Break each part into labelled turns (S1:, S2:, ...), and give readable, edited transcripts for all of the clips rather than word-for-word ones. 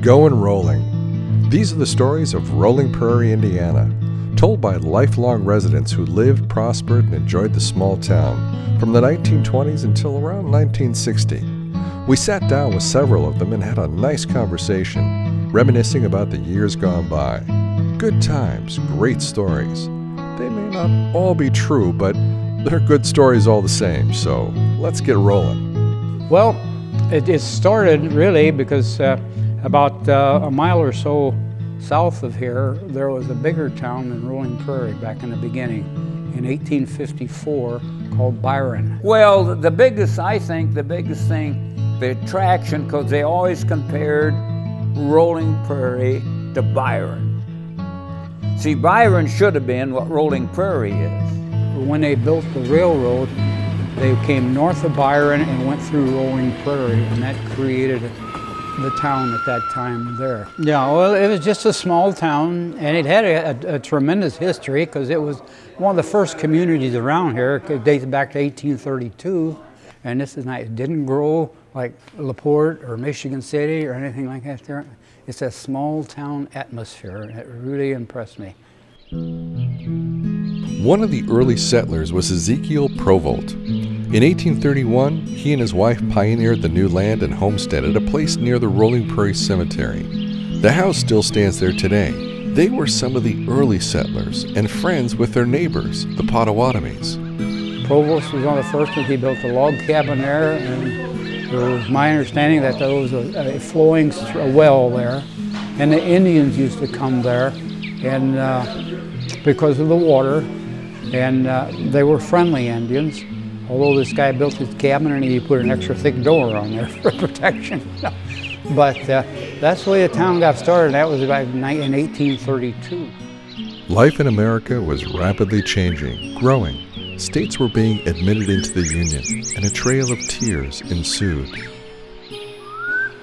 S1: going rolling. These are the stories of Rolling Prairie, Indiana, told by lifelong residents who lived, prospered, and enjoyed the small town from the 1920s until around 1960. We sat down with several of them and had a nice conversation, reminiscing about the years gone by. Good times, great stories. They may not all be true, but they're good stories all the same, so let's get rolling.
S2: Well, it started really because about a mile or so south of here, there was a bigger town than Rolling Prairie back in the beginning in 1854 called Byron.
S3: Well, I think the biggest thing, the attraction, because they always compared Rolling Prairie to Byron. See, Byron should have been what Rolling Prairie is.
S2: When they built the railroad, they came north of Byron and went through Rolling Prairie, and that created the town at that time there. Yeah, well, it was just a small town, and it had a tremendous history because it was one of the first communities around here. It dates back to 1832, and this is not, it didn't grow like LaPorte or Michigan City or anything like that there. It's a small town atmosphere, and it really impressed me.
S1: One of the early settlers was Ezekiel Provolt. In 1831, he and his wife pioneered the new land and homestead at a place near the Rolling Prairie Cemetery. The house still stands there today. They were some of the early settlers and friends with their neighbors, the Potawatomis.
S2: Provost was one of the first ones. He built a log cabin there, and it was my understanding that there was a flowing well there, and the Indians used to come there, and because of the water, and they were friendly Indians. Although this guy built his cabin and he put an extra thick door on there for protection. But that's the way the town got started. That was about in 1832.
S1: Life in America was rapidly changing, growing. States were being admitted into the Union, and a trail of tears ensued.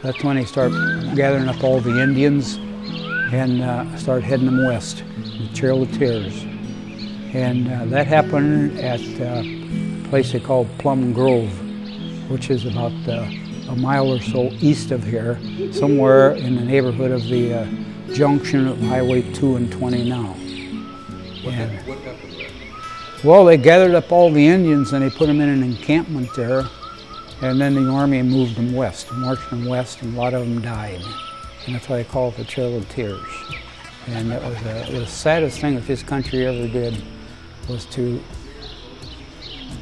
S2: That's when they started gathering up all the Indians and started heading them west, the Trail of Tears. And that happened at a place they called Plum Grove, which is about a mile or so east of here, somewhere in the neighborhood of the junction of Highway 2 and 20 now.
S1: What happened there?
S2: Well, they gathered up all the Indians and they put them in an encampment there, and then the Army moved them west, marched them west, and a lot of them died. And that's why they call it the Trail of Tears. And it was the saddest thing that this country ever did was to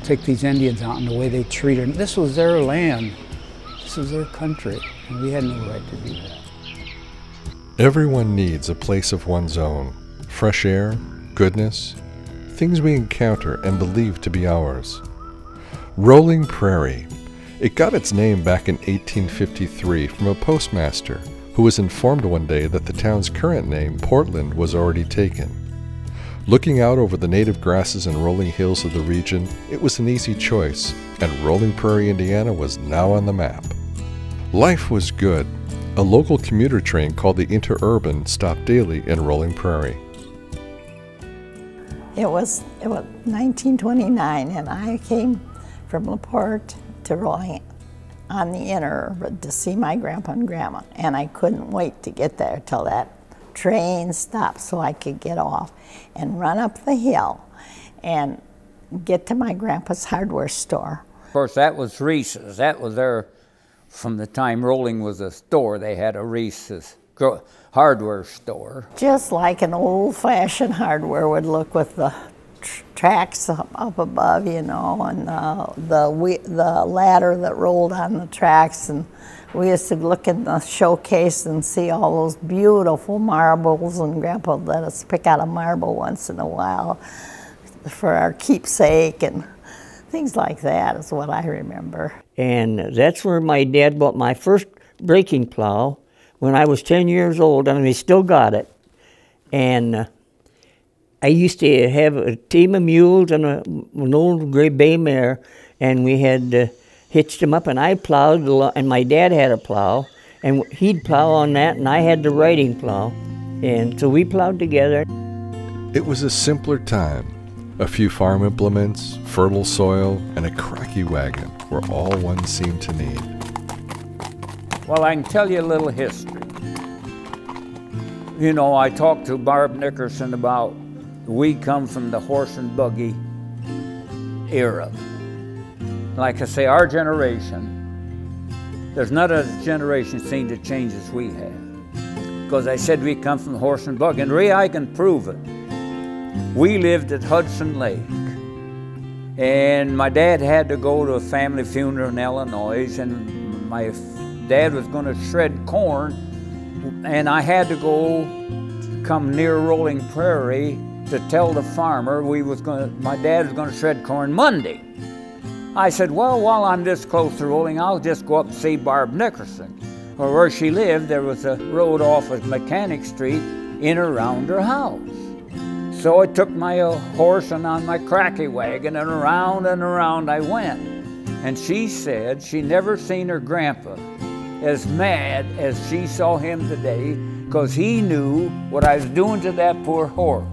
S2: take these Indians out and the way they treated them. This was their land. This was their country, and we had no right to do that.
S1: Everyone needs a place of one's own. Fresh air, goodness, things we encounter and believe to be ours. Rolling Prairie. It got its name back in 1853 from a postmaster who was informed one day that the town's current name, Portland, was already taken. Looking out over the native grasses and rolling hills of the region, it was an easy choice, and Rolling Prairie, Indiana was now on the map. Life was good. A local commuter train called the Interurban stopped daily in Rolling Prairie.
S4: It was 1929, and I came from LaPorte to Rolling on the Interurban to see my grandpa and grandma, and I couldn't wait to get there till that train stopped so I could get off and run up the hill and get to my grandpa's hardware store.
S3: Of course, that was Reese's. That was there from the time Rolling was a store. They had a Reese's hardware store.
S4: Just like an old-fashioned hardware would look with the tracks up above, you know, and the ladder that rolled on the tracks. And we used to look in the showcase and see all those beautiful marbles, and Grandpa let us pick out a marble once in a while for our keepsake, and things like that is what I remember.
S5: And that's where my dad bought my first breaking plow when I was 10 years old, and he still got it. And I used to have a team of mules and an old gray bay mare, and we had hitched them up, and I plowed, and my dad had a plow, and he'd plow on that, and I had the riding plow. And so we plowed together.
S1: It was a simpler time. A few farm implements, fertile soil, and a cracky wagon were all one seemed to need.
S3: Well, I can tell you a little history. You know, I talked to Barb Nickerson about we come from the horse and buggy era. Like I say, our generation, there's not a generation seen the changes we have. Because I said we come from the horse and buggy, and really I can prove it. We lived at Hudson Lake, and my dad had to go to a family funeral in Illinois, and my dad was going to shred corn, and I had to go come near Rolling Prairie to tell the farmer my dad was going to shred corn Monday. I said, well, while I'm this close to Rolling, I'll just go up and see Barb Nickerson. Or where she lived, there was a road off of Mechanic Street in around her house. So I took my horse and on my cracky wagon, and around I went. And she said she never seen her grandpa as mad as she saw him today, because he knew what I was doing to that poor horse.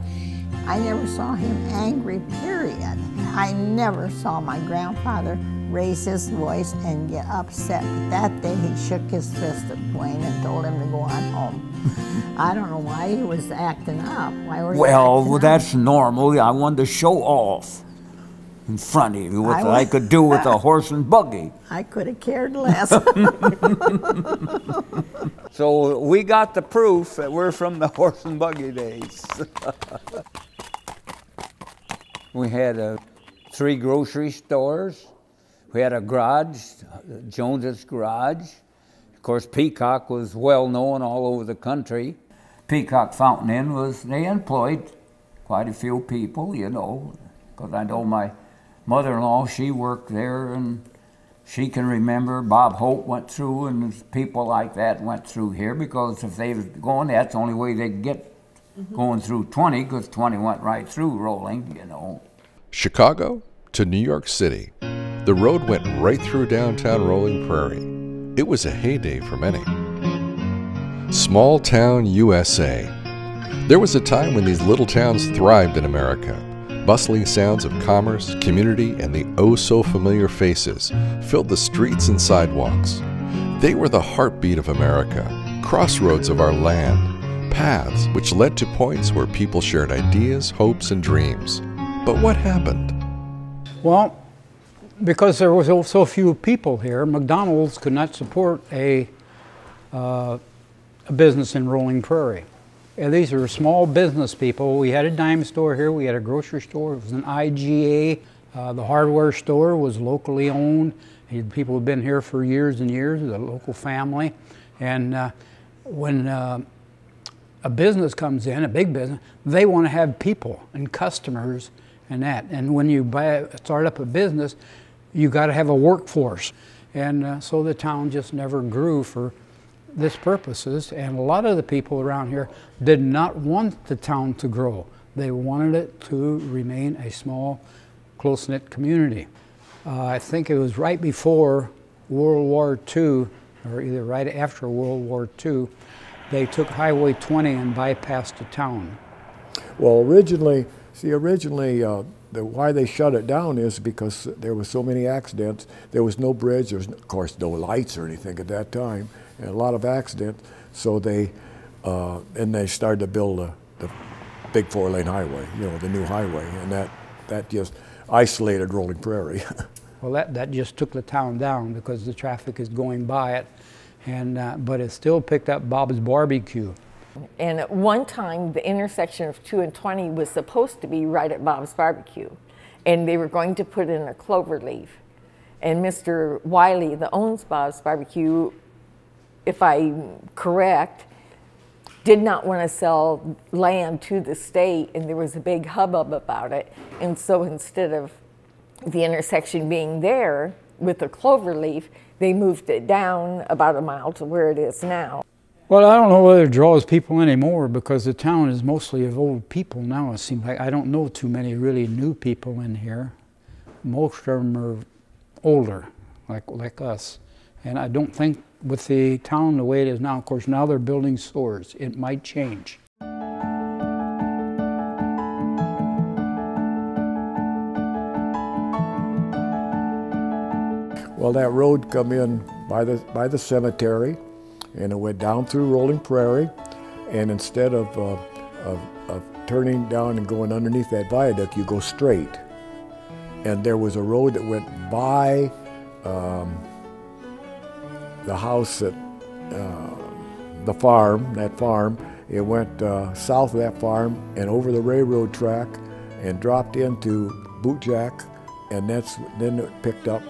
S4: I never saw him angry, period. I never saw my grandfather raise his voice and get upset. But that day he shook his fist at Dwayne and told him to go on home. I don't know why he was acting up.
S3: Well, that's normal. I wanted to show off in front of you what I could do with a horse and buggy.
S4: I could have cared less.
S3: So we got the proof that we're from the horse and buggy days. We had 3 grocery stores. We had a garage, Jones's Garage. Of course, Peacock was well known all over the country. Peacock Fountain Inn they employed quite a few people, you know, because I know my mother-in-law, she worked there, and she can remember Bob Hope went through, and people like that went through here, because if they was going, that's the only way they could get going through 20, because 20 went right through Rolling, you know.
S1: Chicago to New York City. The road went right through downtown Rolling Prairie. It was a heyday for many. Small town USA. There was a time when these little towns thrived in America. Bustling sounds of commerce, community, and the oh-so-familiar faces filled the streets and sidewalks. They were the heartbeat of America, crossroads of our land, paths which led to points where people shared ideas, hopes, and dreams. But what happened?
S2: Well, because there was so few people here, McDonald's could not support a business in Rolling Prairie. And these were small business people. We had a dime store here, we had a grocery store, it was an IGA. The hardware store was locally owned. People had been here for years and years, the local family. And when a business comes in, a big business, they want to have people and customers and that. And when you start up a business, you got to have a workforce. And so the town just never grew for this purposes, and a lot of the people around here did not want the town to grow. They wanted it to remain a small, close-knit community. I think it was right before World War II, or either right after World War II, they took Highway 20 and bypassed the town.
S6: Well, originally, why they shut it down is because there were so many accidents. There was no bridge, there was, of course, no lights or anything at that time, and a lot of accidents. So they started to build the big 4-lane highway, you know, the new highway, and that just isolated Rolling Prairie.
S2: Well, that just took the town down because the traffic is going by it, and but it still picked up Bob's Barbecue.
S7: And at one time, the intersection of 2 and 20 was supposed to be right at Bob's Barbecue. And they were going to put in a clover leaf. And Mr. Wiley, that owns Bob's Barbecue, if I'm correct, did not want to sell land to the state, and there was a big hubbub about it. And so instead of the intersection being there with a clover leaf, they moved it down about a mile to where it is now.
S2: Well, I don't know whether it draws people anymore because the town is mostly of old people now. It seems like I don't know too many really new people in here. Most of them are older, like us. And I don't think with the town the way it is now, of course, now they're building stores. It might change.
S6: Well, that road come in by the cemetery, and it went down through Rolling Prairie, and instead of turning down and going underneath that viaduct, you go straight. And there was a road that went by the house at the farm, that farm. It went south of that farm and over the railroad track and dropped into Bootjack, and then it picked up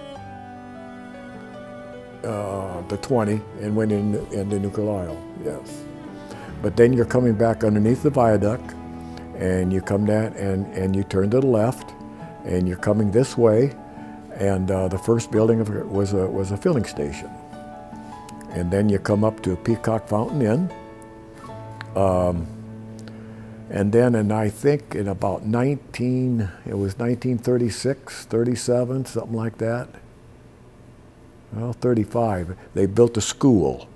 S6: the 20 and went into New Carlisle, yes. But then you're coming back underneath the viaduct, and you come down and you turn to the left, and you're coming this way, and the first building was a filling station. And then you come up to Peacock Fountain Inn, and then I think in about it was 1936, 37, something like that. Well, 35, they built a school,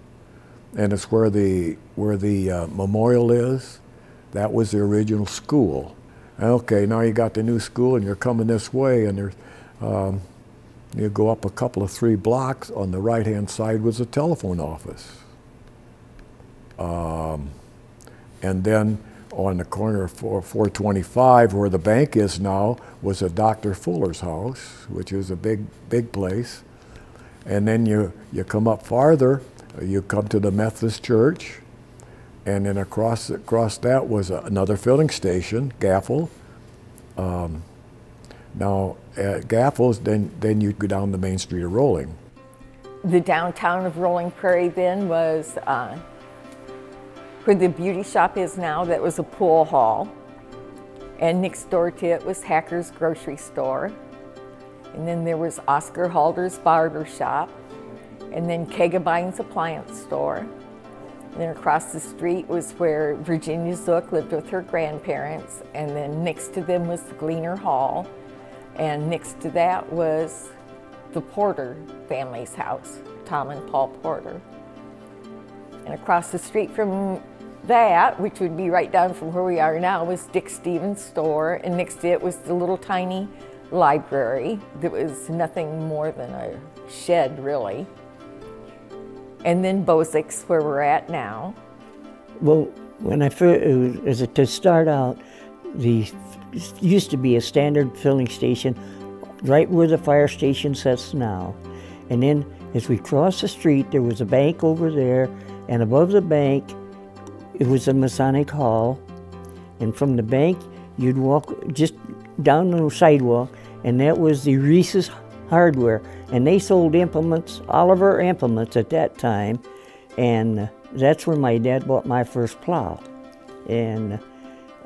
S6: and it's where the memorial is. That was the original school. Okay, now you got the new school, and you're coming this way, and there's you go up a couple of 3 blocks. On the right-hand side was a telephone office, and then on the corner of 425, where the bank is now, was a Dr. Fuller's house, which is a big place. And then you come up farther, you come to the Methodist Church, and then across that was another filling station, Gaffel. Now at Gaffel's, then you go down the main street of Rolling.
S7: The downtown of Rolling Prairie then was where the beauty shop is now. That was a pool hall, and next door to it was Hacker's grocery store. And then there was Oscar Halder's barber shop, and then Kegabine's appliance store. And then across the street was where Virginia Zook lived with her grandparents, and then next to them was the Gleaner Hall, and next to that was the Porter family's house, Tom and Paul Porter. And across the street from that, which would be right down from where we are now, was Dick Stevens' store, and next to it was the little tiny library that was nothing more than a shed, really. And then Bozick's, where we're at now.
S5: Well, when I first, to start out, used to be a standard filling station right where the fire station sits now. And then as we crossed the street, there was a bank over there, and above the bank, it was a Masonic Hall. And from the bank, you'd walk just down the sidewalk, and that was the Reese's Hardware. And they sold implements, Oliver implements at that time, and that's where my dad bought my first plow. And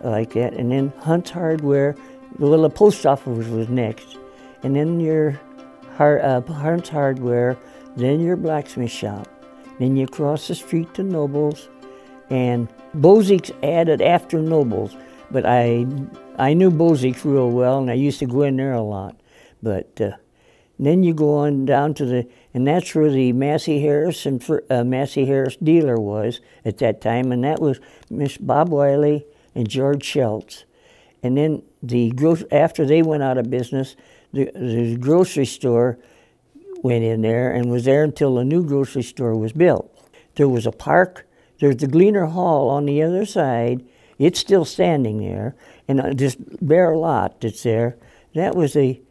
S5: like that, and then Hunt's Hardware, the post office was next. And then your Hunt's Hardware, then your blacksmith shop. Then you cross the street to Noble's, and Bozick's added after Noble's. But I knew Bozick's real well, and I used to go in there a lot. But then you go on down to and that's where the Massey Harris and Massey Harris dealer was at that time, and that was Miss Bob Wiley and George Schultz. And then after they went out of business, the grocery store went in there and was there until the new grocery store was built. There was a park. There's the Gleaner Hall on the other side. It's still standing there, and this bare lot that's there, that was a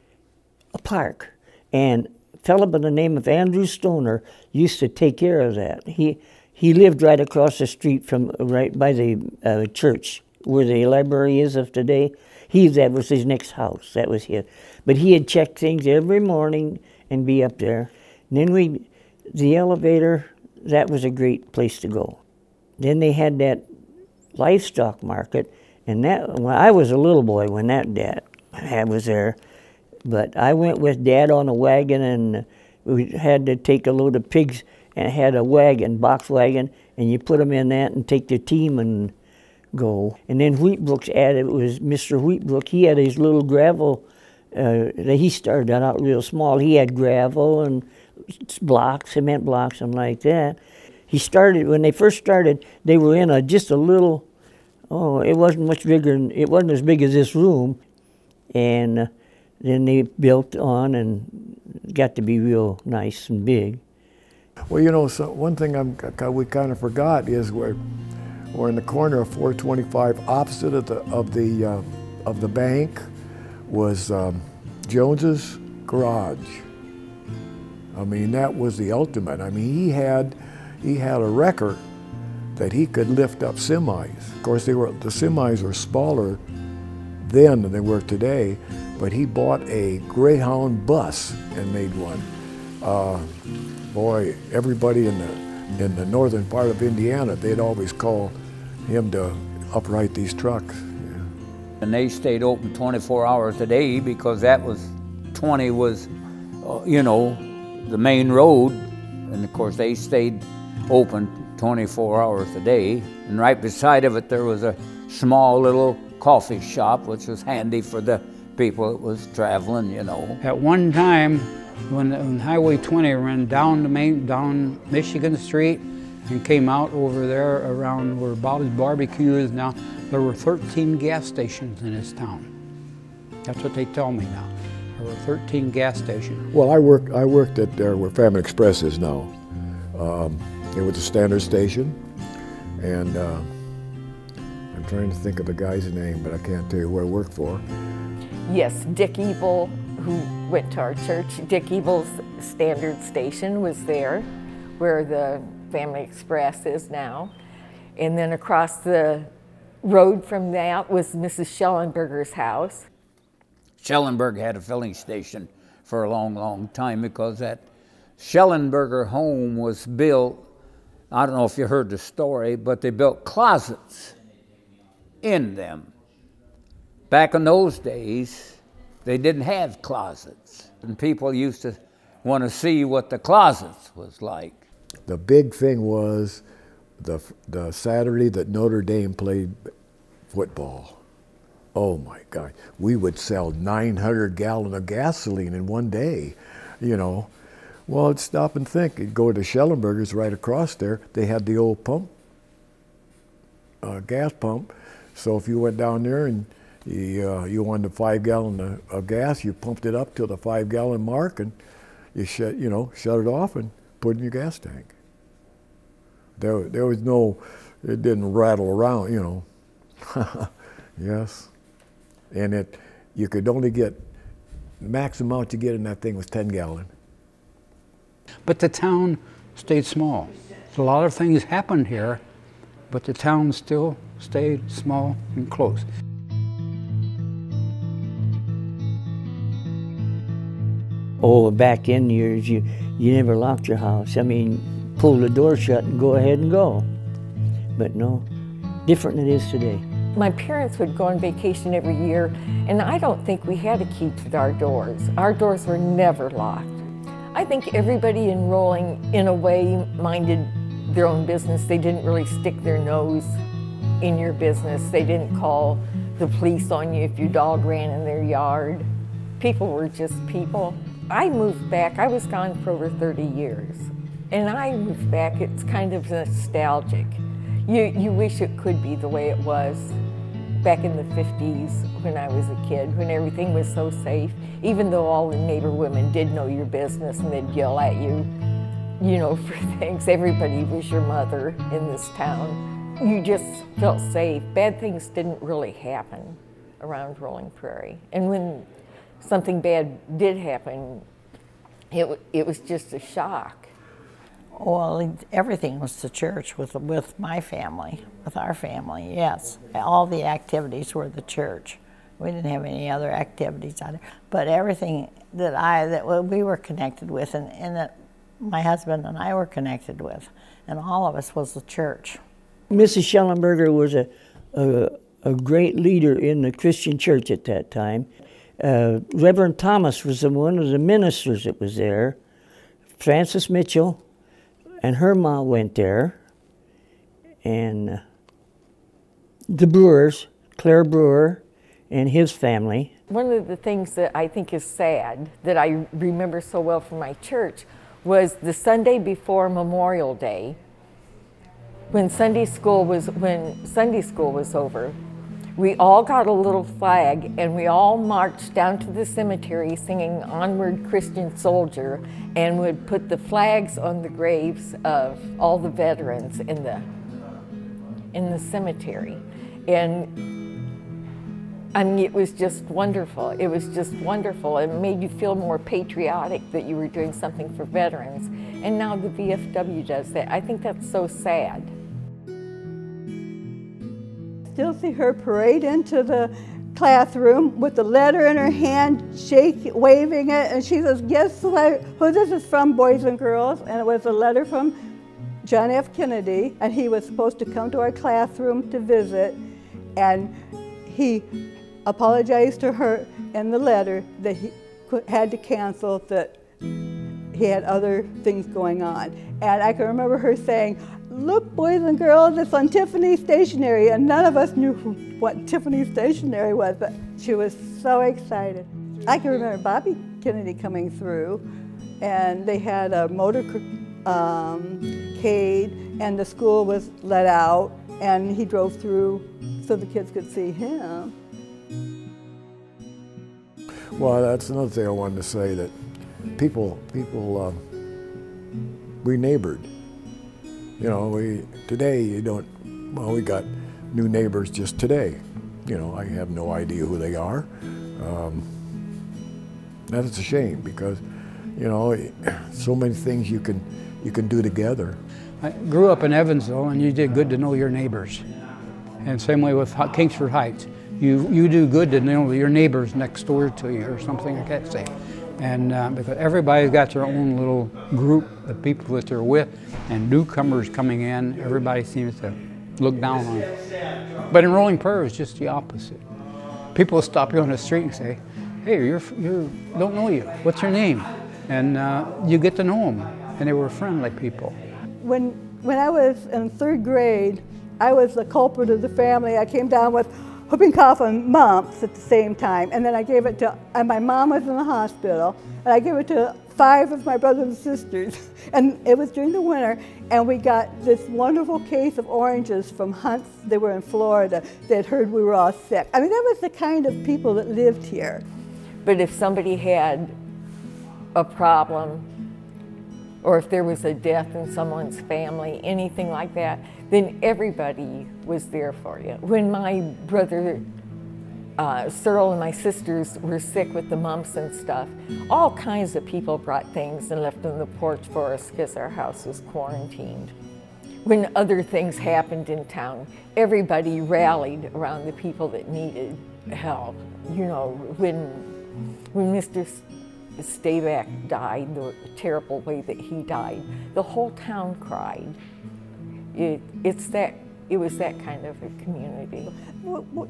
S5: park. And a fellow by the name of Andrew Stoner used to take care of that. He lived right across the street from right by the church where the library is of today. That was his next house. That was his. But he had checked things every morning and be up there. And then the elevator, that was a great place to go. Then they had that livestock market, and I was a little boy when that was there. But I went with Dad on a wagon, and we had to take a load of pigs, and had a wagon, box wagon, and you put them in that and take the team and go. And then Wheatbrook's it was Mr. Wheatbrook. He had his little gravel. He started out real small. He had gravel and blocks, cement blocks, and like that. When they first started, they were in just a little. It wasn't much bigger. It wasn't as big as this room, and then they built on and got to be real nice and big.
S6: Well, so one thing we kind of forgot is or in the corner of 425, opposite of the bank, was Jones's Garage. I mean, that was the ultimate. I mean, he had a wrecker that he could lift up semis. Of course, the semis were smaller then than they were today, but he bought a Greyhound bus and made one. Boy, everybody in the northern part of Indiana, they'd always call him to upright these trucks. Yeah.
S3: And they stayed open 24 hours a day because that was, 20 was, you know, the main road. And of course they stayed open 24 hours a day. And right beside of it there was a small little coffee shop, which was handy for the people that was traveling, you know.
S2: At one time, when Highway 20 ran down Michigan Street and came out over there around where Bob's Barbecue is now, there were 13 gas stations in this town. That's what they tell me now. There were 13 gas stations.
S6: Well, I worked at there where Family Express is now. It was a Standard station, and I'm trying to think of the guy's name, but I can't tell you who I worked for.
S7: Yes, Dick Evil, who went to our church, Dick Evil's Standard station was there, where the Family Express is now. And then across the road from that was Mrs. Schellenberger's house.
S3: Schellenberg had a filling station for a long, long time because that Schellenberger home was built, I don't know if you heard the story, but they built closets in them. Back in those days, they didn't have closets, and people used to want to see what the closets was like.
S6: The big thing was the Saturday that Notre Dame played football. Oh my God, we would sell 900 gallons of gasoline in one day, you know. Well, I'd stop and think. You'd go to Schellenberger's right across there. They had the old pump, gas pump. So if you went down there and you wanted a 5 gallon of gas, you pumped it up to the 5 gallon mark, and you shut it off and put it in your gas tank. There was no, it didn't rattle around, you know. Yes, and you could only get, the maximum amount you get in that thing was 10 gallon.
S2: But the town stayed small. A lot of things happened here, but the town still stayed small and close.
S5: Oh, back in years, you never locked your house. I mean, pull the door shut and go ahead and go. But no, different than it is today.
S7: My parents would go on vacation every year, and I don't think we had a key to our doors. Our doors were never locked. I think everybody in Rolling, in a way, minded their own business. They didn't really stick their nose in your business. They didn't call the police on you if your dog ran in their yard. People were just people. I moved back. I was gone for over 30 years. And I moved back. It's kind of nostalgic. You wish it could be the way it was back in the 50s when I was a kid, when everything was so safe. Even though all the neighbor women did know your business and they'd yell at you, you know, for things. Everybody was your mother in this town. You just felt safe. Bad things didn't really happen around Rolling Prairie. And when something bad did happen, it was just a shock.
S4: Well, everything was the church with my family, with our family, yes. All the activities were the church. We didn't have any other activities out there. But everything that we were connected with and that my husband and I were connected with, and all of us, was the church.
S5: Mrs. Schellenberger was a great leader in the Christian church at that time. Reverend Thomas was one of the ministers that was there. Francis Mitchell and her mom went there. And the Brewers, Claire Brewer and his family.
S7: One of the things that I think is sad, that I remember so well from my church, was the Sunday before Memorial Day, when Sunday school was over. We all got a little flag and we all marched down to the cemetery singing "Onward Christian Soldier," and would put the flags on the graves of all the veterans in the cemetery. And I mean, it was just wonderful. It was just wonderful. It made you feel more patriotic that you were doing something for veterans. And now the VFW does that. I think that's so sad.
S8: Still see her parade into the classroom with the letter in her hand, waving it, and she says, "Guess who this is from, boys and girls?" And it was a letter from John F. Kennedy, and he was supposed to come to our classroom to visit, and he apologized to her in the letter that he had to cancel, that he had other things going on. And I can remember her saying, "Look, boys and girls, it's on Tiffany Stationery," and none of us knew what Tiffany Stationery was, but she was so excited. I can remember Bobby Kennedy coming through, and they had a motorcade, and the school was let out, and he drove through so the kids could see him.
S6: Well, that's another thing I wanted to say, that people, we neighbored. You know, today you don't, well, we got new neighbors just today. You know, I have no idea who they are. That's a shame, because, you know, so many things you can do together.
S2: I grew up in Evansville, and you did good to know your neighbors. And same way with Kingsford Heights. You do good to know your neighbors next door to you, or something like that, say. And because everybody's got their own little group of people that they're with, and newcomers coming in, everybody seems to look down on them. But in Rolling Prairie, it's just the opposite. People will stop you on the street and say, "Hey, you don't know you. What's your name?" And you get to know them, and they were friendly people.
S8: When I was in 3rd grade, I was the culprit of the family. I came down with whooping cough and mumps at the same time, and then I gave it to, and my mom was in the hospital, and I gave it to 5 of my brothers and sisters, and it was during the winter, and we got this wonderful case of oranges from Hunts. They were in Florida. They had heard we were all sick. I mean, that was the kind of people that lived here.
S7: But if somebody had a problem, or if there was a death in someone's family, anything like that, then everybody was there for you. When my brother Cyril and my sisters were sick with the mumps and stuff, all kinds of people brought things and left on the porch for us because our house was quarantined. When other things happened in town, everybody rallied around the people that needed help. You know, when Mr. Stayback died, the terrible way that he died, the whole town cried. It was that kind of a community.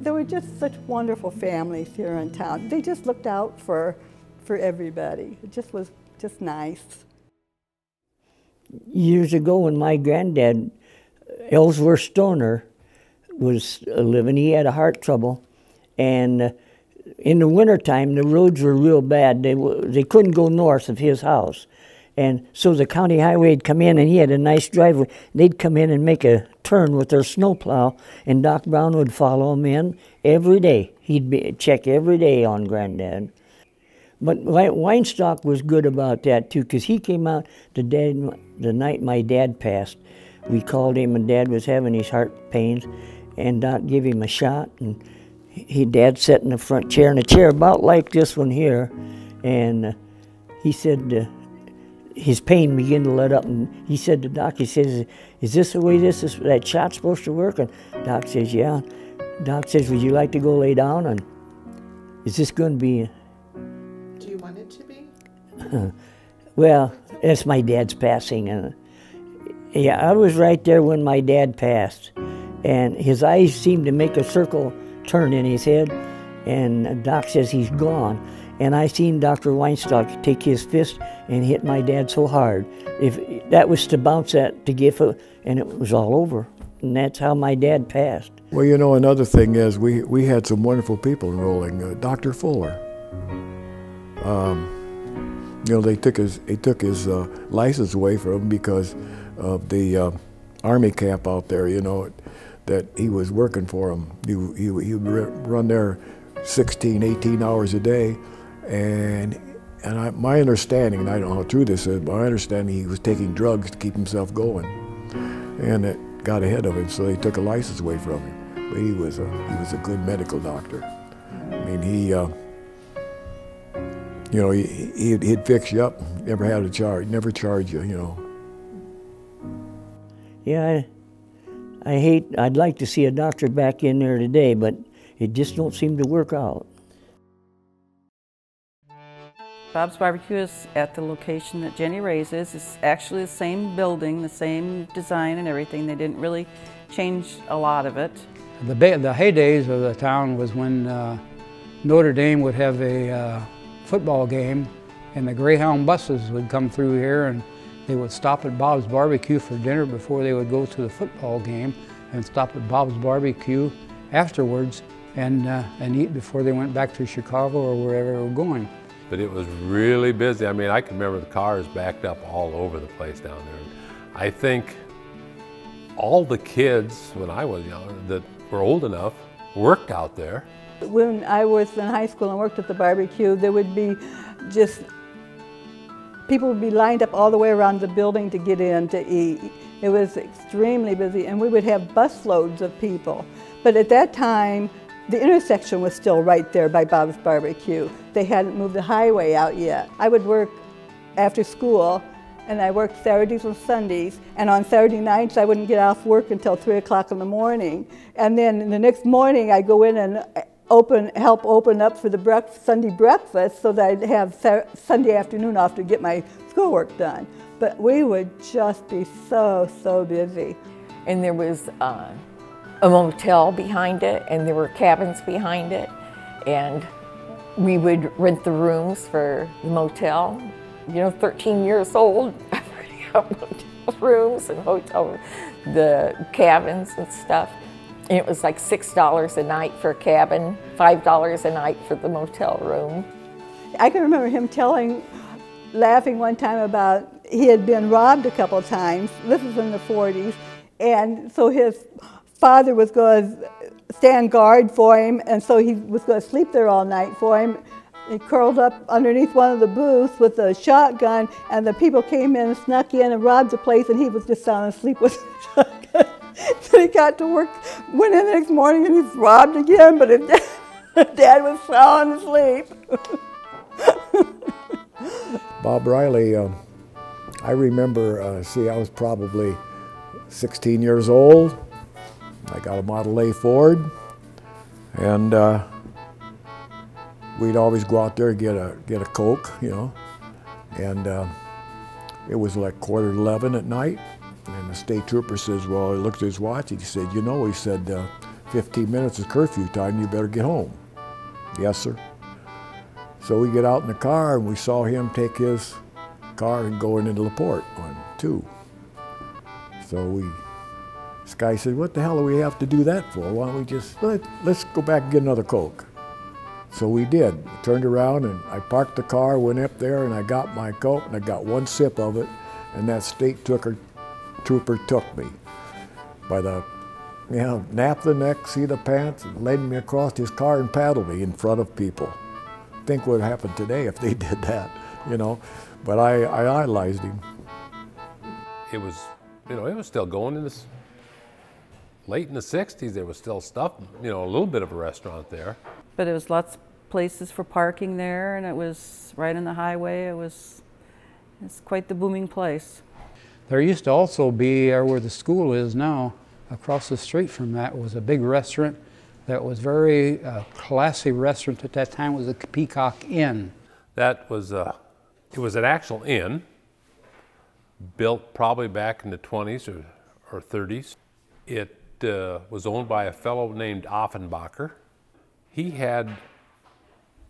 S8: There were just such wonderful families here in town. They just looked out for everybody. It just was just nice.
S5: Years ago, when my granddad, Ellsworth Stoner, was living, he had a heart trouble, and in the wintertime, the roads were real bad. They couldn't go north of his house. And so the county highway would come in, and he had a nice driveway. They'd come in and make a turn with their snowplow, and Doc Brown would follow him in every day. He'd check every day on Granddad. But Weinstock was good about that, too, because he came out the night my dad passed. We called him, and Dad was having his heart pains, and Doc gave him a shot, and Dad sat in the front chair, in a chair about like this one here, and he said, his pain began to let up, and he said to Doc, he says, "Is this the way that shot's supposed to work?" And Doc says, "Yeah." Doc says, "Would you like to go lay down? And is this going to be?"
S9: Do you want it to be?
S5: Well, that's my dad's passing, and yeah, I was right there when my dad passed, and his eyes seemed to make a circle turn in his head, and Doc says he's gone. And I seen Dr. Weinstock take his fist and hit my dad so hard. If that was to bounce that to give it, and it was all over. And that's how my dad passed.
S6: Well, you know, another thing is we had some wonderful people in Rolling. Dr. Fuller. You know, they took his license away from him because of the Army camp out there. You know, that he was working for him. He would run there 16, 18 hours a day. And my understanding, and I don't know how true this is, but my understanding, he was taking drugs to keep himself going. And got ahead of him, so they took a license away from him. But he was a good medical doctor. I mean, he'd fix you up. Never had a charge. Never charge you. You know.
S5: Yeah, I'd like to see a doctor back in there today, but it just don't seem to work out.
S10: Bob's Barbecue is at the location that Jenny Ray's is. It's actually the same building, the same design and everything. They didn't really change a lot of it.
S2: The heydays of the town was when Notre Dame would have a football game, and the Greyhound buses would come through here, and they would stop at Bob's Barbecue for dinner before they would go to the football game, and stop at Bob's Barbecue afterwards and eat before they went back to Chicago or wherever they were going.
S11: But it was really busy. I mean, I can remember the cars backed up all over the place down there. I think all the kids, when I was young, that were old enough, worked out there.
S8: When I was in high school and worked at the barbecue, there would be just, people would be lined up all the way around the building to get in to eat. It was extremely busy, and we would have busloads of people. But at that time, the intersection was still right there by Bob's Barbecue. They hadn't moved the highway out yet. I would work after school, and I worked Saturdays and Sundays, and on Saturday nights I wouldn't get off work until 3 o'clock in the morning. And then the next morning I'd go in and help open up for the Sunday breakfast so that I'd have Sunday afternoon off to get my schoolwork done. But we would just be so, so busy.
S7: And there was a motel behind it, and there were cabins behind it, and we would rent the rooms for the motel. You know, 13 years old, renting out motel rooms and the cabins and stuff. And it was like $6 a night for a cabin, $5 a night for the motel room.
S8: I can remember him laughing one time about he had been robbed a couple of times. This was in the 40s, and so his father was going to stand guard for him, and so he was going to sleep there all night for him. He curled up underneath one of the booths with a shotgun, and the people came in and snuck in and robbed the place, and he was just sound asleep with the shotgun. So he got to work, went in the next morning, and he was robbed again, but his dad was sound asleep.
S6: Bob Riley, I remember, I was probably 16 years old. I got a Model A Ford, and we'd always go out there and get a Coke, you know, and it was like 11:15 at night, and the state trooper says, well, he looked at his watch, he said, you know, he said, 15 minutes is curfew time, you better get home. Yes, sir. So we get out in the car, and we saw him take his car and go into LaPorte on 2. So this guy said, what the hell do we have to do that for? Why don't we just, let's go back and get another Coke. So we did. We turned around, and I parked the car, went up there, and I got my Coke, and I got one sip of it, and that state trooper took me by the nape of the neck, seat of the pants, and led me across his car and paddled me in front of people. Think what would happen today if they did that, you know. But I idolized him.
S11: It was, you know, it was still going in this, late in the 60s, there was still stuff, you know, a little bit of a restaurant there.
S10: But it was lots of places for parking there, and it was right on the highway. It's quite the booming place.
S2: There used to also be, where the school is now, across the street from that was a big restaurant that was very classy restaurant at that time. It was the Peacock Inn.
S11: That was, it was an actual inn, built probably back in the 20s or 30s. It was owned by a fellow named Offenbacher. He had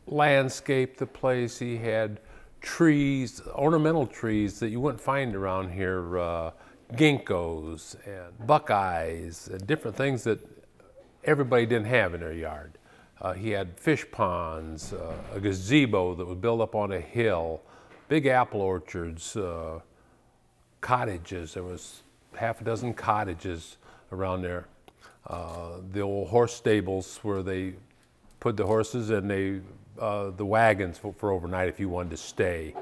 S11: landscaped the place. He had trees, ornamental trees that you wouldn't find around here, ginkgos and buckeyes and different things that everybody didn't have in their yard. He had fish ponds, a gazebo that was built up on a hill, big apple orchards, cottages. There was half a dozen cottages around there. The old horse stables where they put the horses and the wagons for overnight if you wanted to stay.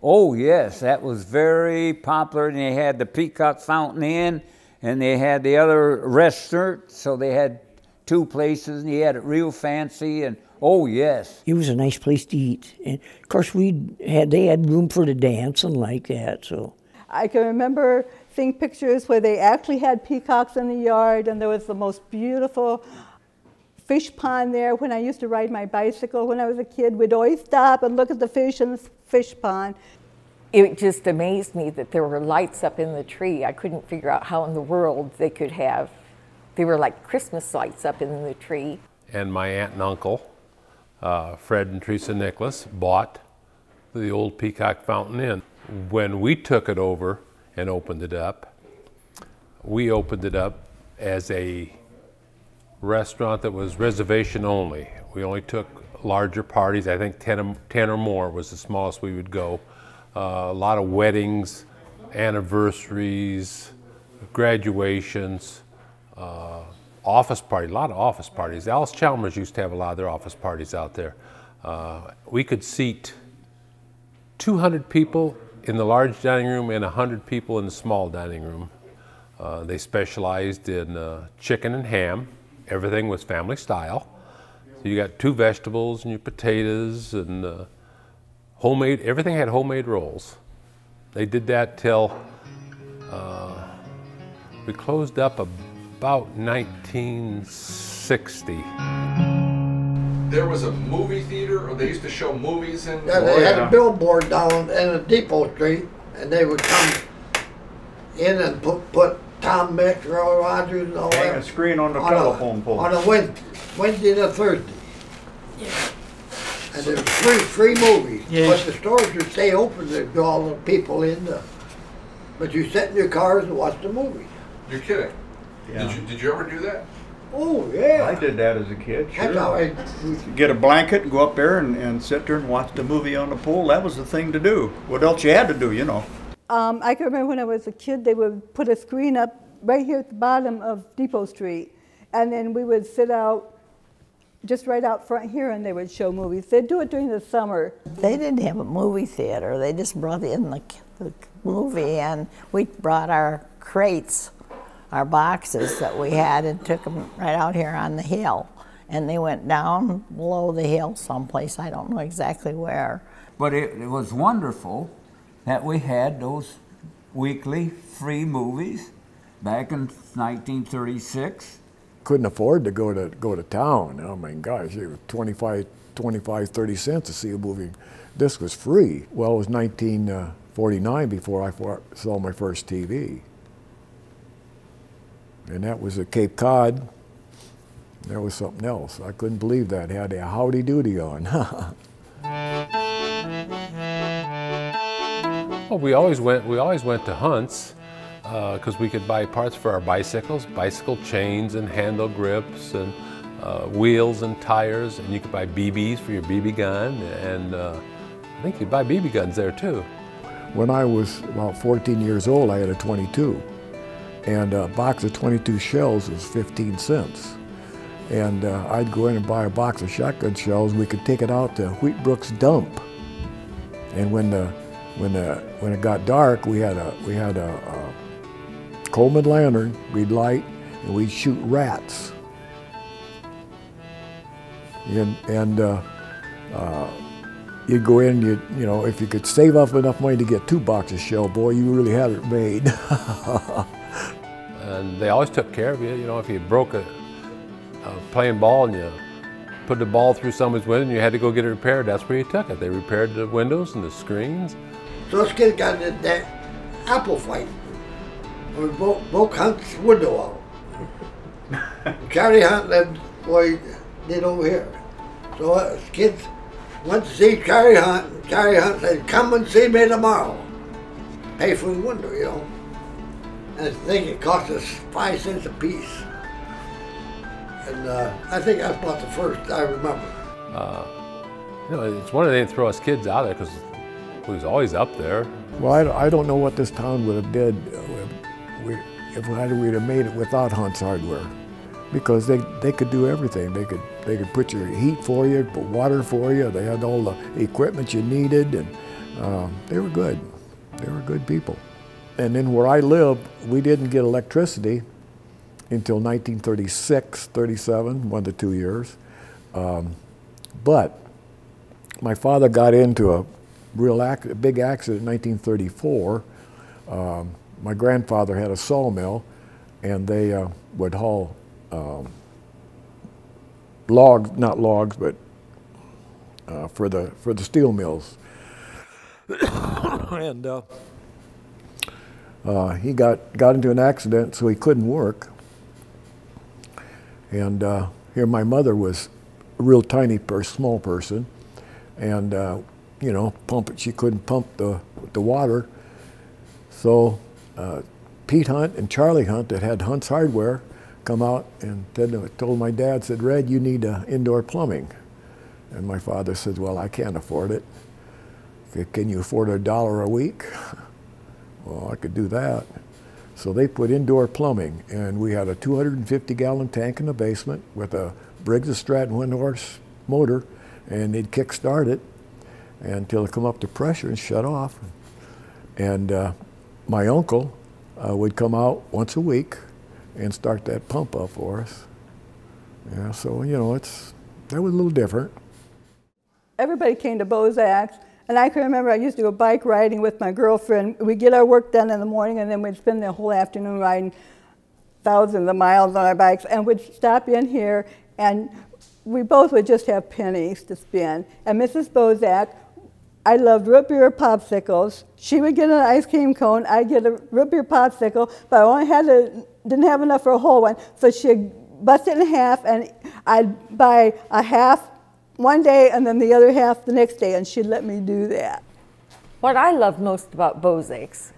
S3: Oh yes, that was very popular, and they had the Peacock Fountain Inn, and they had the other restaurant, so they had two places, and he had it real fancy, and oh yes.
S5: It was a nice place to eat. And of course they had room for the dance and like that, so.
S8: I can remember seeing pictures where they actually had peacocks in the yard, and there was the most beautiful fish pond there. When I used to ride my bicycle when I was a kid, we'd always stop and look at the fish in the fish pond.
S7: It just amazed me that there were lights up in the tree. I couldn't figure out how in the world they could have. They were like Christmas lights up in the tree.
S11: And my aunt and uncle, Fred and Teresa Nicholas, bought the old Peacock Fountain Inn. When we took it over and opened it up, we opened it up as a restaurant that was reservation only. We only took larger parties. I think 10 or more was the smallest we would go. A lot of weddings, anniversaries, graduations, office parties, a lot of office parties. Alice Chalmers used to have a lot of their office parties out there. We could seat 200 people in the large dining room and 100 people in the small dining room. They specialized in chicken and ham. Everything was family style. So you got 2 vegetables and your potatoes and homemade, everything had homemade rolls. They did that till we closed up about 1960.
S1: There was a movie theater, or they used to show movies in?
S12: Yeah, they had a billboard down in a Depot Street, and they would come in and put Tom Mix, Roy Rogers, and all that.
S13: Hang a screen on the telephone pole.
S12: On a Wednesday and a Thursday. Yeah. And there was free movies. Yeah. But the stores would stay open to draw all the people in. But you sit in your cars and watch the movie.
S1: You're kidding?
S13: Yeah.
S1: Did you ever do that?
S12: Oh, yeah.
S13: I did that as a kid, sure.
S12: That's how I...
S13: Get a blanket and go up there and sit there and watch the movie on the pole. That was the thing to do. What else you had to do, you know.
S8: I can remember when I was a kid, they would put a screen up right here at the bottom of Depot Street, and then we would sit out just right out front here, and they would show movies. They'd do it during the summer.
S4: They didn't have a movie theater. They just brought in the movie, and we brought our crates, our boxes that we had, and took them right out here on the hill. And they went down below the hill someplace, I don't know exactly where.
S3: But it was wonderful that we had those weekly free movies back in 1936.
S6: Couldn't afford to go to town. Oh my gosh, it was 25, 30 cents to see a movie. This was free. Well, it was 1949 before I saw my first TV. And that was at Cape Cod. That was something else. I couldn't believe that. It had a howdy doody on.
S11: Well, we always went to Hunt's because we could buy parts for our bicycles, bicycle chains and handle grips and wheels and tires, and you could buy BBs for your BB gun, and I think you'd buy BB guns there too.
S6: When I was about 14 years old, I had a .22, and a box of 22 shells was 15 cents. And I'd go in and buy a box of shotgun shells. We could take it out to Wheatbrook's dump, and when it got dark, we had a Coleman lantern we'd light, and we'd shoot rats. And you'd go in, you know, if you could save up enough money to get 2 boxes of shell, boy, you really had it made.
S11: And they always took care of you. You know, if you broke playing ball and you put the ball through somebody's window and you had to go get it repaired, that's where you took it. They repaired the windows and the screens.
S12: So this kid got in that apple fight. We broke Hunt's window out. Charlie Hunt lived where he did over here. So us kids went to see Charlie Hunt, and Charlie Hunt said, "Come and see me tomorrow. Pay for the window, you know." And I think it cost us 5 cents a piece. And I think that's about the first I remember.
S11: You know, it's one of the things to throw us kids out there because we was always up there.
S6: Well, I don't know what this town would have did if we'd have made it without Hunt's Hardware, because they could do everything. They could put your heat for you, put water for you. They had all the equipment you needed, and they were good. They were good people. And then where I lived, we didn't get electricity until 1936, 37, 1 to 2 years. But my father got into a big accident in 1934. My grandfather had a sawmill, and they would haul logs, not logs, but for the steel mills. And he got into an accident, so he couldn't work. And here my mother was a real tiny small person, and you know, she couldn't pump the water. So Pete Hunt and Charlie Hunt, that had Hunt's Hardware, come out and told my dad, said, "Red, you need indoor plumbing." And my father said, "Well, I can't afford it." "Can you afford $1 a week?" "Well, I could do that." So they put indoor plumbing, and we had a 250-gallon tank in the basement with a Briggs & Stratton 1-horse motor, and they'd kick-start it until it come up to pressure and shut off. And my uncle would come out once a week and start that pump up for us. Yeah, so, you know, that was a little different.
S8: Everybody came to Bozak's, and I can remember I used to go bike riding with my girlfriend. We'd get our work done in the morning, and then we'd spend the whole afternoon riding thousands of miles on our bikes, and we'd stop in here, and we both would just have pennies to spend. And Mrs. Bozak, I loved root beer popsicles. She would get an ice cream cone, I'd get a root beer popsicle, but I only didn't have enough for a whole one, so she'd bust it in half, and I'd buy a half one day and then the other half the next day, and she'd let me do that.
S7: What I loved most about Bozak's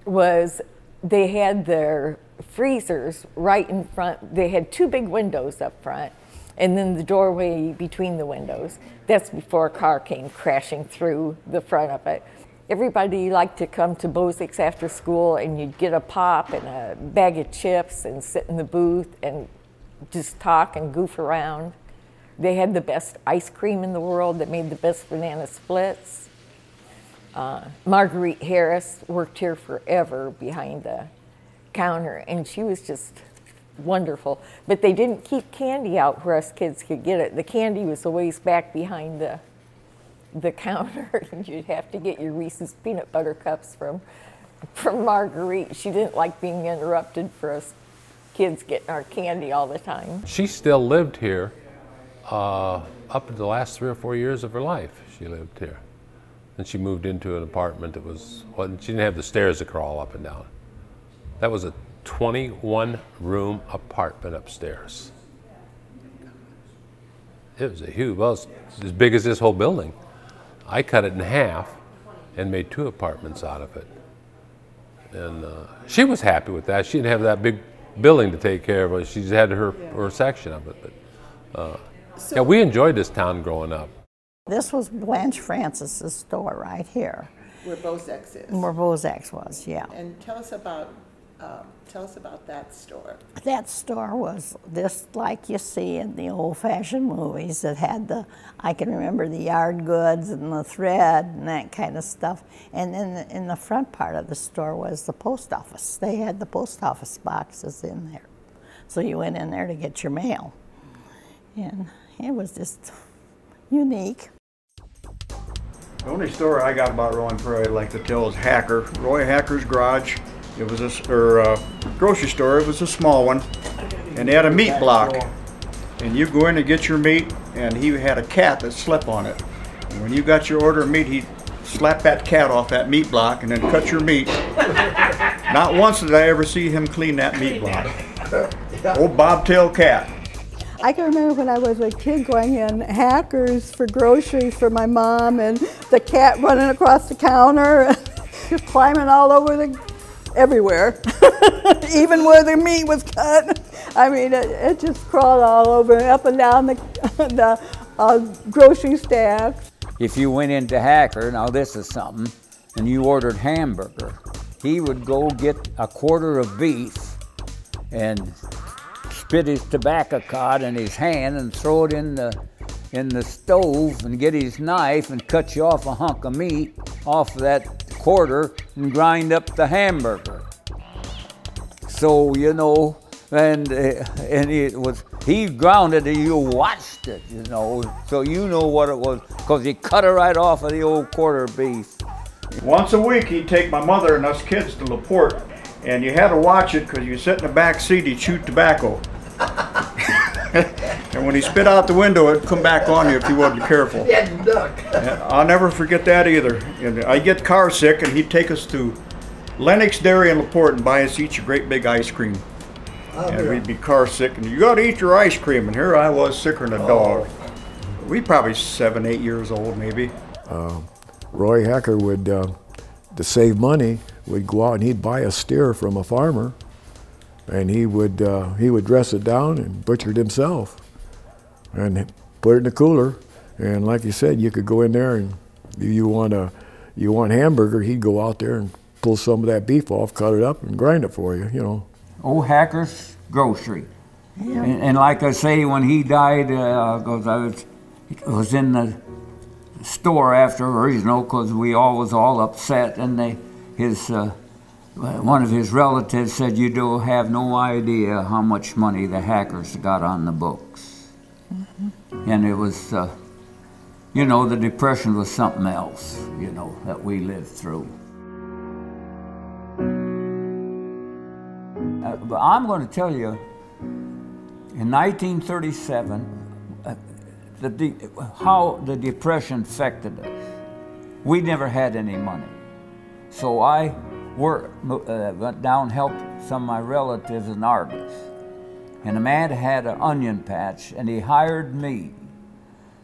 S7: was they had their freezers right in front. They had 2 big windows up front, and then the doorway between the windows. That's before a car came crashing through the front of it. Everybody liked to come to Bozak's after school, and you'd get a pop and a bag of chips and sit in the booth and just talk and goof around. They had the best ice cream in the world. That made the best banana splits. Marguerite Harris worked here forever behind the counter, and she was just wonderful. But they didn't keep candy out where us kids could get it. The candy was always back behind the counter, and you'd have to get your Reese's peanut butter cups from Marguerite. She didn't like being interrupted for us kids getting our candy all the time.
S11: She still lived here up to the last 3 or 4 years of her life. She lived here. Then she moved into an apartment that was, well, she didn't have the stairs to crawl up and down. That was a 21-room apartment upstairs. It was a huge, well, it was as big as this whole building. I cut it in half and made 2 apartments out of it. And she was happy with that. She didn't have that big building to take care of. She just had her section of it. But yeah, we enjoyed this town growing up.
S4: This was Blanche Francis's store right here.
S9: Where Bozak's is.
S4: Where Bozak's was, yeah.
S9: And tell us about that store.
S4: That store was just like you see in the old-fashioned movies. It had I can remember the yard goods and the thread and that kind of stuff. And then in the front part of the store was the post office. They had the post office boxes in there. So you went in there to get your mail. And it was just unique.
S13: The only story I got about Rolling Prairie I'd like to tell is Hacker, Roy Hacker's garage. It was a grocery store. It was a small one, and they had a meat block. And you go in to get your meat, and he had a cat that slept on it. And when you got your order of meat, he'd slap that cat off that meat block and then cut your meat. Not once did I ever see him clean that meat block. Old bobtail cat.
S8: I can remember when I was a kid going in Hackers for groceries for my mom, and the cat running across the counter, just climbing all over everywhere, even where the meat was cut. I mean, it just crawled all over, up and down the grocery stacks.
S3: If you went into Hacker, now this is something, and you ordered hamburger, he would go get a quarter of beef and spit his tobacco cod in his hand and throw it in the stove and get his knife and cut you off a hunk of meat off of that quarter and grind up the hamburger. So, you know, and he ground it and you watched it, you know, so you know what it was, because he cut it right off of the old quarter beef.
S13: Once a week he'd take my mother and us kids to LaPorte, and you had to watch it because you sit in the back seat, he'd shoot tobacco. And when he spit out the window, it'd come back on you if you wasn't careful. I'll never forget that either. And I'd get car sick and he'd take us to Lennox Dairy in LaPorte and buy us each a great big ice cream. And we'd be car sick, and you got to eat your ice cream. And here I was, sicker than a dog. We probably 7, 8 years old, maybe.
S6: Roy Hacker would, to save money, would go out and he'd buy a steer from a farmer, and he would dress it down and butcher it himself, and put it in the cooler. And like you said, you could go in there and you want hamburger, he'd go out there and pull some of that beef off, cut it up, and grind it for you, you know.
S3: Old Hacker's Grocery. Yeah. And like I say, when he died, because I was in the store afterwards, you know, because we all was all upset, and one of his relatives said, "You don't have no idea how much money the Hackers got on the books." Mm-hmm. And it was, you know, the Depression was something else, you know, that we lived through. But I'm going to tell you, in 1937, how the Depression affected us. We never had any money. So I went down and helped some of my relatives in Argus. And a man had an onion patch, and he hired me.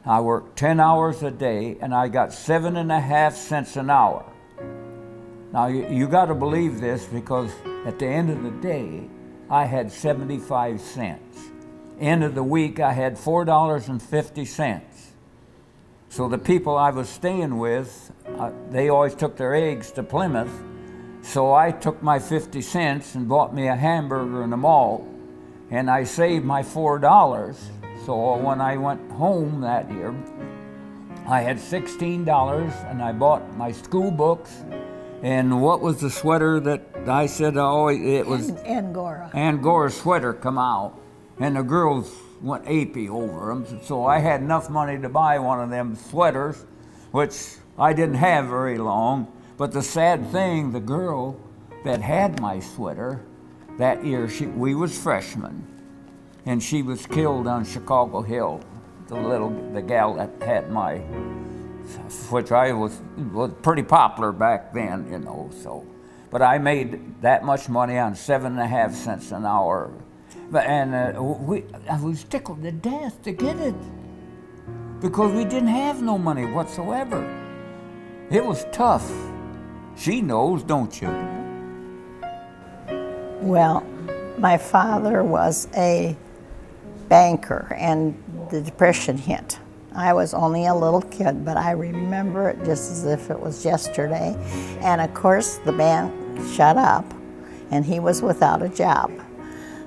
S3: I worked 10 hours a day, and I got 7.5 cents an hour. Now, you got to believe this, because at the end of the day, I had 75 cents. End of the week, I had $4.50. So the people I was staying with, they always took their eggs to Plymouth. So I took my 50 cents and bought me a hamburger and a malt, and I saved my $4. So when I went home that year, I had $16, and I bought my school books. And what was the sweater that I said it was?
S4: Angora.
S3: Angora sweater come out, and the girls went apey over them. So I had enough money to buy one of them sweaters, which I didn't have very long. But the sad thing, the girl that had my sweater that year, we was freshmen, and she was killed on Chicago Hill. The gal that had my, which I was pretty popular back then, you know, so. But I made that much money on 7.5 cents an hour. And I was tickled to death to get it, because we didn't have no money whatsoever. It was tough. She knows, don't you?
S4: Well, my father was a banker, and the Depression hit. I was only a little kid, but I remember it just as if it was yesterday. And of course, the bank shut up, and he was without a job.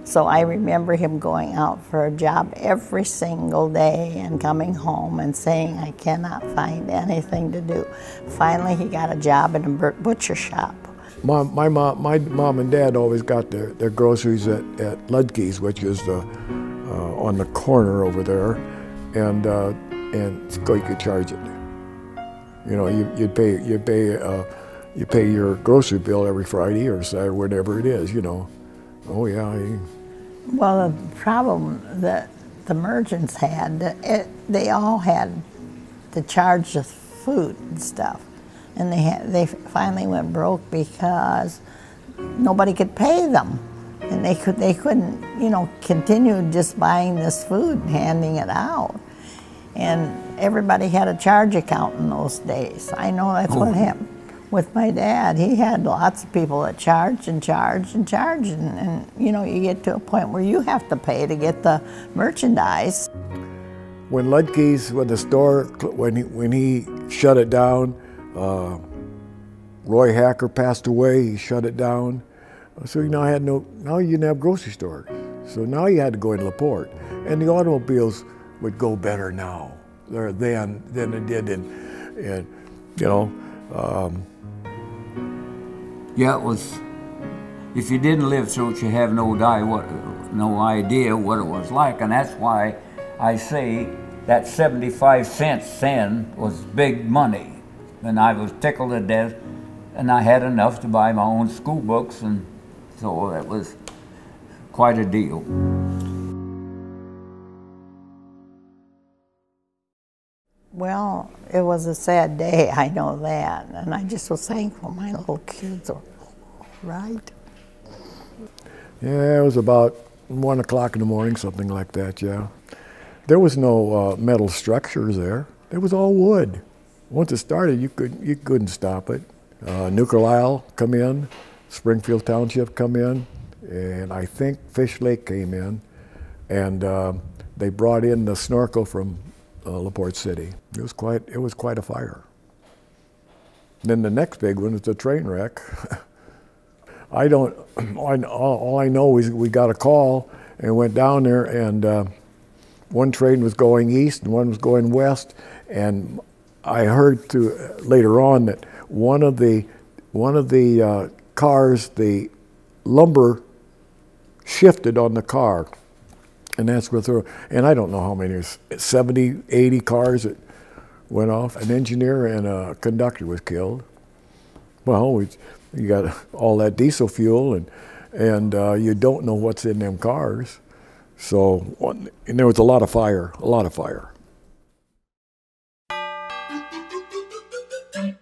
S4: So I remember him going out for a job every single day and coming home and saying, "I cannot find anything to do." Finally, he got a job in a butcher shop.
S6: My mom and dad always got their groceries at Ludke's, which is on the corner over there, and so you could charge it. You know, you pay your grocery bill every Friday or Saturday, whatever it is. You know. Oh yeah.
S4: Well, the problem that the merchants had, they all had to charge the food and stuff, and they finally went broke because nobody could pay them, and they couldn't, you know, continue just buying this food and handing it out, and everybody had a charge account in those days. I know that's what happened with my dad. He had lots of people that charged and charged and charged, and you know, you get to a point where you have to pay to get the merchandise.
S6: When Ludke's, when the store, when he shut it down, Roy Hacker passed away. He shut it down, so now you didn't have grocery stores. So now you had to go in LaPorte, and the automobiles would go better now than it did in you know.
S3: Yeah, it was, if you didn't live through it, you have no idea what it was like, and that's why I say that 75 cents then was big money. And I was tickled to death, and I had enough to buy my own school books, and so it was quite a deal.
S4: Well, it was a sad day, I know that, and I just was thankful my little kids were all right.
S6: Yeah, it was about 1 o'clock in the morning, something like that, yeah. There was no metal structures there. It was all wood. Once it started, you couldn't stop it. New Carlisle come in, Springfield Township come in, and I think Fish Lake came in, and they brought in the snorkel from LaPorte City. It was quite a fire. Then the next big one is the train wreck. All I know is we got a call and went down there, and one train was going east and one was going west, and I heard later on that one of the cars, the lumber shifted on the car, and that's what through. And I don't know how many, 70, 80 cars that went off. An engineer and a conductor was killed. Well, you got all that diesel fuel, and you don't know what's in them cars. So, and there was a lot of fire,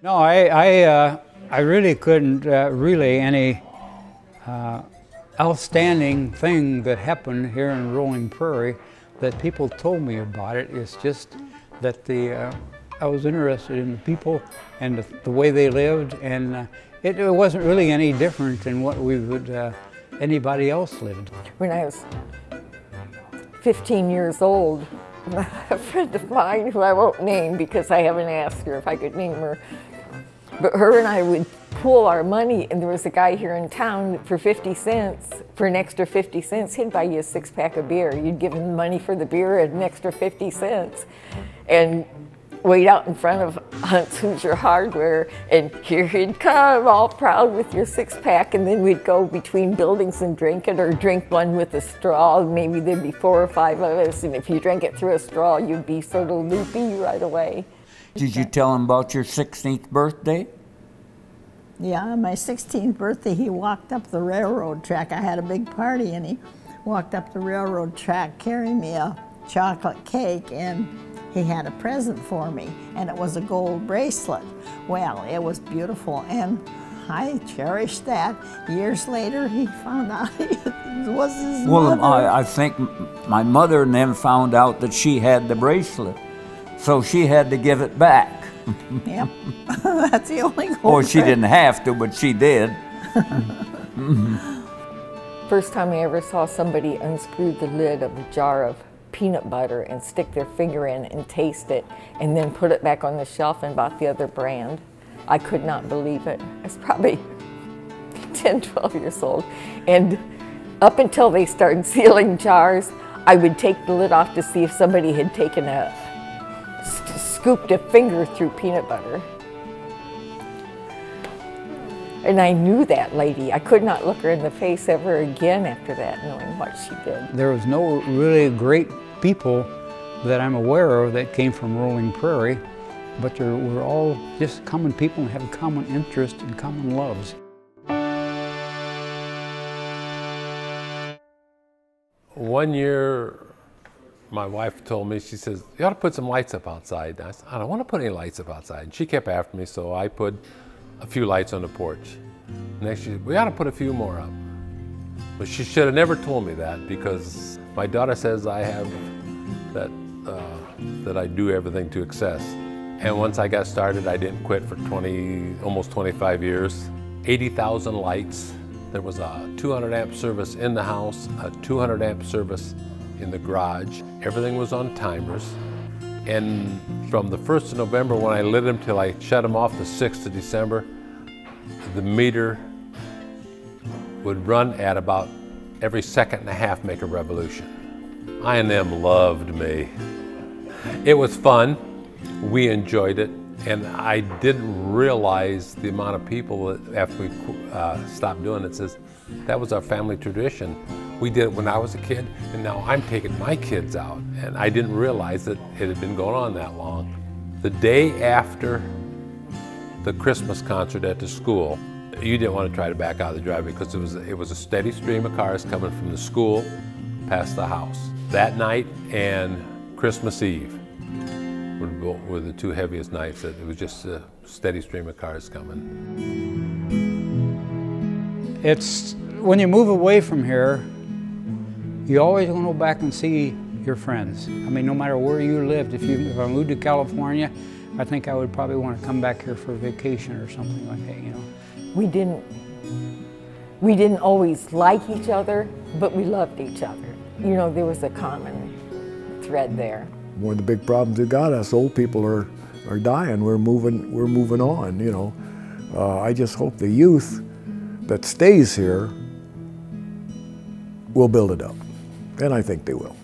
S2: No, I really couldn't relay any outstanding thing that happened here in Rolling Prairie that people told me about it. It's just that I was interested in the people and the way they lived, and it wasn't really any different than what anybody else lived.
S7: When I was 15 years old, a friend of mine, who I won't name because I haven't asked her if I could name her, but her and I would pool our money, and there was a guy here in town that for 50 cents, for an extra 50 cents, he'd buy you a 6-pack of beer. You'd give him money for the beer and an extra 50 cents. And wait out in front of Hunt's Hoosier Hardware, and here he'd come, all proud with your 6-pack, and then we'd go between buildings and drink it, or drink one with a straw. Maybe there'd be 4 or 5 of us, and if you drank it through a straw, you'd be sort of loopy right away.
S3: Did you tell him about your 16th birthday?
S4: Yeah, on my 16th birthday, he walked up the railroad track. I had a big party, and he walked up the railroad track carrying me a chocolate cake, and he had a present for me, and it was a gold bracelet. Well, it was beautiful, and I cherished that. Years later, he found out it was his mother.
S3: I think my mother and them found out that she had the bracelet, so she had to give it back.
S4: Yep, that's the only gold.
S3: Oh, she didn't have to, but she did.
S7: First time I ever saw somebody unscrew the lid of a jar of peanut butter and stick their finger in and taste it, and then put it back on the shelf and bought the other brand. I could not believe it. I was probably 10, 12 years old. And up until they started sealing jars, I would take the lid off to see if somebody had taken scooped a finger through peanut butter. And I knew that lady. I could not look her in the face ever again after that, knowing what she did.
S2: There was no really great people that I'm aware of that came from Rolling Prairie, but they were all just common people and have common interests and common loves.
S11: One year, my wife told me, she says, you ought to put some lights up outside. And I said, I don't want to put any lights up outside. And she kept after me, so I put a few lights on the porch. Next, she said, we ought to put a few more up. But she should have never told me that, because my daughter says I have that I do everything to excess. And once I got started, I didn't quit for almost 25 years. 80,000 lights. There was a 200 amp service in the house, a 200 amp service in the garage. Everything was on timers. And from the 1st of November, when I lit them till I shut them off the 6th of December, the meter would run at about every second and a half, make a revolution. I and them loved me. It was fun. We enjoyed it. And I didn't realize the amount of people that after we stopped doing it says, that was our family tradition. We did it when I was a kid, and now I'm taking my kids out. And I didn't realize that it had been going on that long. The day after the Christmas concert at the school, you didn't want to try to back out of the driveway because it was a steady stream of cars coming from the school past the house. That night and Christmas Eve were the two heaviest nights. It was just a steady stream of cars coming.
S2: It's, when you move away from here, you always want to go back and see your friends. I mean, no matter where you lived, if I moved to California, I think I would probably want to come back here for a vacation or something like that, you know.
S7: We didn't always like each other, but we loved each other. You know, there was a common thread there.
S6: One of the big problems we got, us old people are dying. We're moving on, you know. I just hope the youth that stays here will build it up, and I think they will.